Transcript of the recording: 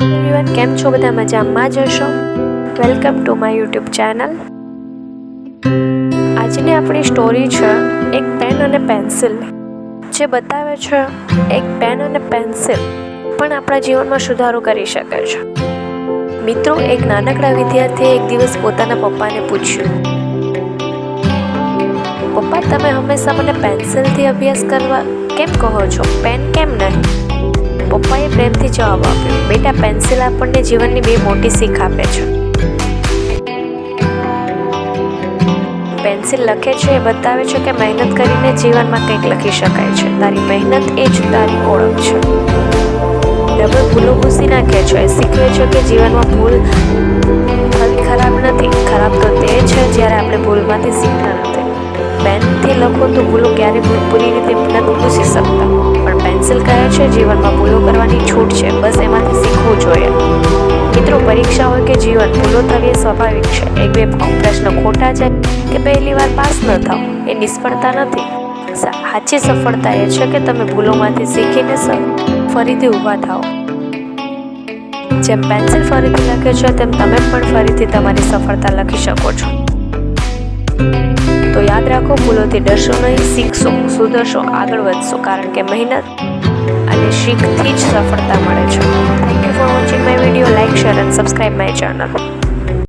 Everyone, કેમ છો? બધા મજામાં જ હશો. Welcome to my YouTube channel. આજની આપણી સ્ટોરી છે એક પેન અને પેન્સિલ, જે બતાવે છે એક પેન અને પેન્સિલ પણ આપણા જીવનમાં સુધારો કરી શકે છે. મિત્રો, એક નાનકડા વિદ્યાર્થીએ એક દિવસ પોતાના પપ્પાને પૂછ્યું, પપ્પા, તમે હંમેશા મને પેન્સિલથી અભ્યાસ કરવા કેમ કહો છો, પેન કેમ નહીં? પપ્પાએ પ્રેમથી જવાબ આપ્યો, બેટા, પેન્સિલ આપણને જીવનની બે મોટી શીખ આપે છે. પેન્સિલ લખે છે એ બતાવે છે કે મહેનત કરીને જીવનમાં કંઈક લખી શકાય છે. તારી મહેનત એ જ તારી ઓળખ છે. રબર ભૂલો ભૂસી નાખે છે, શીખવે છે કે જીવનમાં ભૂલ થવી ખરાબ નથી, ખરાબ તો તે છે જ્યારે આપણે ભૂલમાંથી શીખતા નથી. પેનથી લખો તો ભૂલો ક્યારેય પૂરી રીતે નથી ભૂસી શકતા, પણ પેન્સિલ કહે છે જીવનમાં ભૂલો કરવાની છૂટ છે, બસ એમાંથી શીખવું જોઈએ. મિત્રો, પરીક્ષા હોય કે જીવન, ભૂલો થવી એ સ્વાભાવિક છે. એક બે પ્રશ્ન ખોટા જાય કે પહેલી વાર પાસ ન થાવ એ નિષ્ફળતા નથી. સાચી સફળતા એ છે કે તમે ભૂલોમાંથી શીખીને ફરીથી ઊભા થાઓ. જેમ પેન્સિલ ફરીથી લખે છે તેમ તમે પણ ફરીથી તમારી સફળતા લખી શકો છો. તો યાદ રાખો, ભૂલોથી ડરશો નહીં, શીખશો, સુધરશો, આગળ વધશો, કારણ કે મહેનત અને શીખથી જ સફળતા મળે છે. Thank you for watching my video. Like, share and subscribe my channel.